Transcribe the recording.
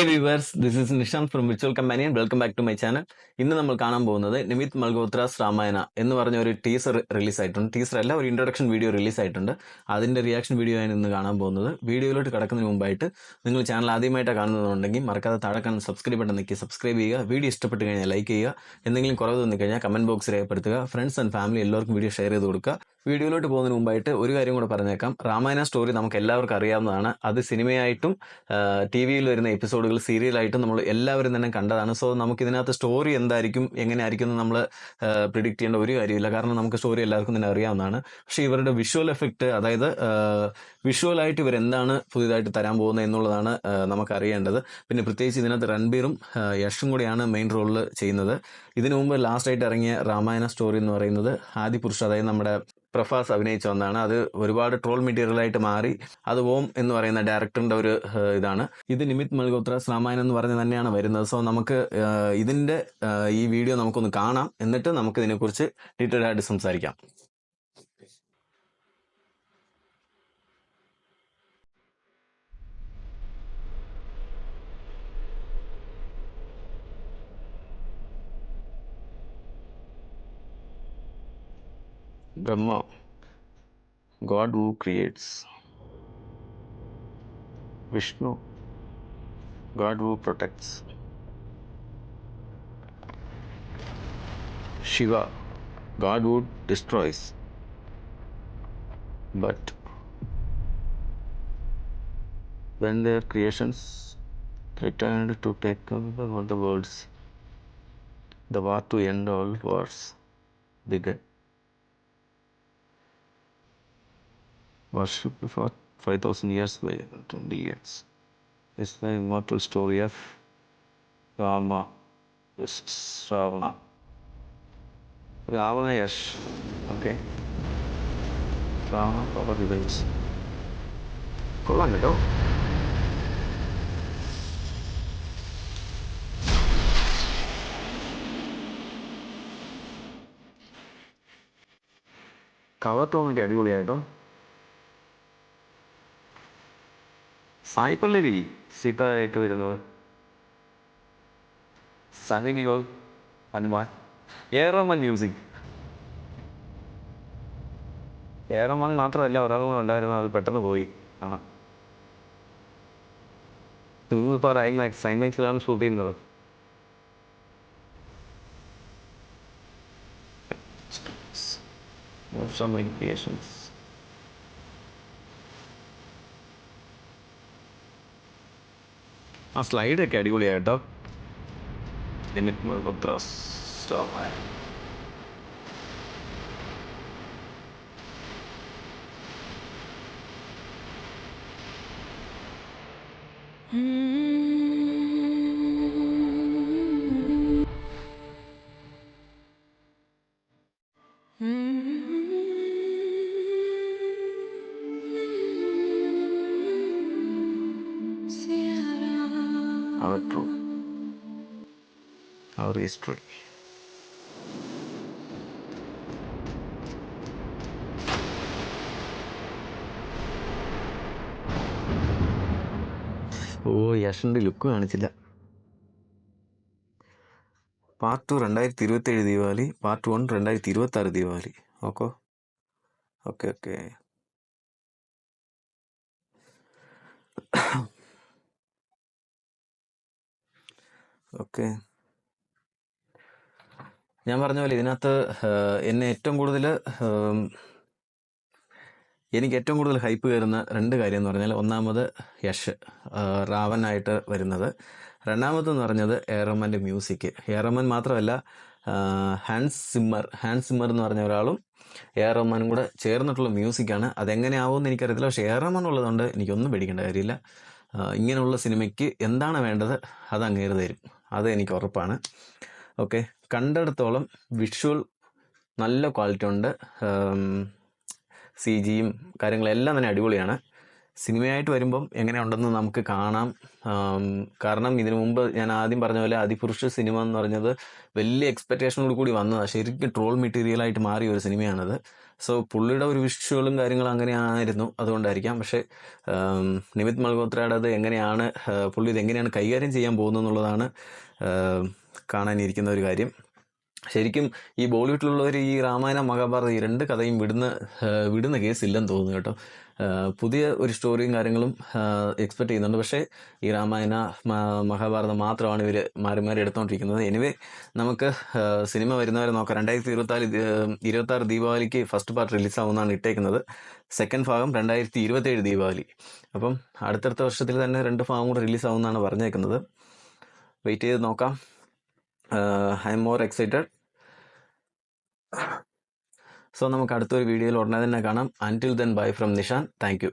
Hi viewers, this is Nishant from virtual companion. Welcome back to my channel. ഇന്ന് നമ്മൾ കാണാൻ പോകുന്നത് നിമിത് മൽഹോത്രാസ് രാമായണ എന്ന് പറഞ്ഞ ഒരു ടീസർ റിലീസ് ആയിട്ടുണ്ട്. ടീസർ അല്ല, ഒരു ഇൻട്രൊഡക്ഷൻ വീഡിയോ റിലീസ് ആയിട്ടുണ്ട്. അതിന്റെ റിയാക്ഷൻ വീഡിയോ ആണ് ഇന്ന് കാണാൻ പോകുന്നത്. വീഡിയോയിലോട്ട് കടക്കുന്നതിന് മുമ്പായിട്ട് നിങ്ങൾ ചാനൽ ആദ്യമായിട്ടാണ് കാണുന്നതുണ്ടെങ്കിൽ മറക്കാതെ താഴെ കാണുന്ന സബ്സ്ക്രൈബ് ബട്ടൺ നിൽക്കി സബ്സ്ക്രൈബ് ചെയ്യുക. വീഡിയോ ഇഷ്ടപ്പെട്ട് കഴിഞ്ഞാൽ ലൈക്ക് ചെയ്യുക. എന്തെങ്കിലും കുറവ് തോന്നി കഴിഞ്ഞാൽ കമന്റ് ബോക്സ് രേഖപ്പെടുത്തുക. ഫ്രണ്ട്സ് ആൻഡ് ഫാമിലി എല്ലാവർക്കും വീഡിയോ ഷെയർ ചെയ്ത് കൊടുക്കുക. വീഡിയോയിലോട്ട് പോകുന്നതിന് മുമ്പായിട്ട് ഒരു കാര്യം കൂടെ പറഞ്ഞേക്കാം. രാമായണ സ്റ്റോറി നമുക്ക് എല്ലാവർക്കും അറിയാവുന്നതാണ്. അത് സിനിമയായിട്ടും ടി വിയിൽ വരുന്ന എപ്പിസോഡുകൾ സീരിയലായിട്ടും നമ്മൾ എല്ലാവരും തന്നെ കണ്ടതാണ്. സോ നമുക്ക് ഇതിനകത്ത് സ്റ്റോറി എന്തായിരിക്കും, എങ്ങനെയായിരിക്കും എന്ന് നമ്മൾ പ്രിഡിക്റ്റ് ചെയ്യേണ്ട ഒരു കാര്യമില്ല. കാരണം നമുക്ക് സ്റ്റോറി എല്ലാവർക്കും തന്നെ അറിയാവുന്നതാണ്. പക്ഷേ ഇവരുടെ വിഷ്വൽ എഫക്റ്റ്, അതായത് വിഷ്വലായിട്ട് ഇവരെന്താണ് പുതിയതായിട്ട് തരാൻ പോകുന്നത് എന്നുള്ളതാണ് നമുക്ക് അറിയേണ്ടത്. പിന്നെ പ്രത്യേകിച്ച് ഇതിനകത്ത് രൺബീറും യഷും കൂടിയാണ് മെയിൻ റോളിൽ ചെയ്യുന്നത്. ഇതിനു മുമ്പ് ലാസ്റ്റ് ആയിട്ട് ഇറങ്ങിയ രാമായണ സ്റ്റോറി എന്ന് പറയുന്നത് ആദിപുരുഷ്, അതായത് നമ്മുടെ പ്രഭാസ് അഭിനയിച്ച ഒന്നാണ്. അത് ഒരുപാട് ട്രോൾ മെറ്റീരിയലായിട്ട് മാറി. അത് ഓം എന്ന് പറയുന്ന ഡയറക്ടറിന്റെ ഒരു ഇതാണ്. ഇത് നിമിത് മൽഹോത്രാസ് രാമായണം എന്ന് പറഞ്ഞ് തന്നെയാണ് വരുന്നത്. സോ നമുക്ക് ഇതിന്റെ ഈ വീഡിയോ നമുക്കൊന്ന് കാണാം, എന്നിട്ട് നമുക്ക് ഇതിനെക്കുറിച്ച് ഡീറ്റെയിൽ ആയിട്ട് സംസാരിക്കാം. ബ്രഹ്മ, God who creates. Vishnu, God who protects. Shiva, God who destroys. But when their creations returned to take over all the worlds, the war to end all wars began. Worship for 5,000 years by 20 years. It's the immortal story of Rama versus Ravana. Ravana, yes. Okay. Ravana power revenge. കൊള്ളാം കേട്ടോ. Cover തോന്നിട്ട് അടിപൊളിയായിട്ടോ. സായിപ്പല്ലേ സീതായിട്ട് വരുന്നത്. സനിയോ Hanuman, ഏറോമൻ music. ഏറോമൻ മാത്രമല്ല, ഒരാളും ഉണ്ടായിരുന്നു, അത് പെട്ടെന്ന് പോയി. ഇപ്പോൾ സൈൻമാക്സിലാണ് ഷൂട്ട് ചെയ്യുന്നത്. ആ സ്ലൈഡൊക്കെ അടിപൊളിയായിട്ടോ. Namit Malhotra's Ramayana. Our truth, our history. ഓ, യഷിൻ്റെ ലുക്ക് കാണിച്ചില്ല. Part 2 2027 Deepavali, part 1 2026 Deepavali. Okay okay okay. Okay, ഞാൻ പറഞ്ഞ പോലെ ഇതിനകത്ത് എന്നെ എനിക്ക് ഏറ്റവും കൂടുതൽ ഹൈപ്പ് കയറുന്ന രണ്ട് കാര്യം എന്ന് പറഞ്ഞാൽ, ഒന്നാമത് യഷ് റാവനായിട്ട് വരുന്നത്, രണ്ടാമതെന്ന് പറഞ്ഞത് ഏറോമൻ്റെ മ്യൂസിക്. ഏറോമൻ മാത്രമല്ല, ഹാൻസ് സിമ്മർ എന്ന് പറഞ്ഞ ഒരാളും ഏറോമനും കൂടെ ചേർന്നിട്ടുള്ള മ്യൂസിക്കാണ്. അതെങ്ങനെയാവുമെന്ന് എനിക്കറിയത്തില്ല. പക്ഷേ ഏറോമൻ ഉള്ളതുകൊണ്ട് എനിക്കൊന്നും പേടിക്കേണ്ട കാര്യമില്ല. ഇങ്ങനെയുള്ള സിനിമയ്ക്ക് എന്താണ് വേണ്ടത് അത് അങ്ങേര് തരും, അത് എനിക്ക് ഉറപ്പാണ്. ഓക്കെ, കണ്ടിടത്തോളം വിഷ്വൽ നല്ല ക്വാളിറ്റി ഉണ്ട്. CGയും കാര്യങ്ങളെല്ലാം തന്നെ അടിപൊളിയാണ്. സിനിമയായിട്ട് വരുമ്പം എങ്ങനെയുണ്ടെന്ന് നമുക്ക് കാണാം. കാരണം ഇതിനു മുമ്പ് ഞാൻ ആദ്യം പറഞ്ഞ പോലെ ആദിപുരുഷ് സിനിമ എന്ന് പറഞ്ഞത് വലിയ എക്സ്പെക്റ്റേഷനോട് കൂടി വന്നതാണ്. ശരിക്കും ട്രോൾ മെറ്റീരിയലായിട്ട് മാറിയ ഒരു സിനിമയാണത്. സോ പുള്ളിയുടെ ഒരു വിഷ്വലും കാര്യങ്ങളും അങ്ങനെയായിരുന്നു, അതുകൊണ്ടായിരിക്കാം. പക്ഷേ നിമിത് മൽഹോത്രയുടെ അത് എങ്ങനെയാണ് പുള്ളി ഇതെങ്ങനെയാണ് കൈകാര്യം ചെയ്യാൻ പോകുന്നത് എന്നുള്ളതാണ് കാണാനിരിക്കുന്ന ഒരു കാര്യം. ശരിക്കും ഈ ബോളിവുഡിലുള്ളവർ ഈ രാമായണ മഹാഭാരത ഈ രണ്ട് കഥയും വിടുന്ന കേസില്ലെന്ന് തോന്നുന്നു കേട്ടോ. പുതിയ ഒരു സ്റ്റോറിയും കാര്യങ്ങളും എക്സ്പെക്ട് ചെയ്യുന്നുണ്ട്. പക്ഷേ ഈ രാമായണ മഹാഭാരതം മാത്രമാണ് ഇവർ മാറി മാറി എടുത്തുകൊണ്ടിരിക്കുന്നത്. എനിവേ നമുക്ക് സിനിമ വരുന്നവരെ നോക്കാം. 2026 ദീപാവലിക്ക് ഫസ്റ്റ് പാർട്ട് റിലീസാവുന്നതാണ് ഇട്ടേക്കുന്നത്. സെക്കൻഡ് ഭാഗം 2027 ദീപാവലി. അപ്പം അടുത്തടുത്ത വർഷത്തിൽ തന്നെ 2 ഭാഗം കൂടെ റിലീസാവുന്നതാണ് പറഞ്ഞേക്കുന്നത്. വെയിറ്റ് ചെയ്ത് നോക്കാം. I am more excited. So നമുക്ക് അടുത്തൊരു വീഡിയോയിൽ ഉടനെ തന്നെ കാണാം. അൻറ്റിൽ then bye from Nishan. Thank you.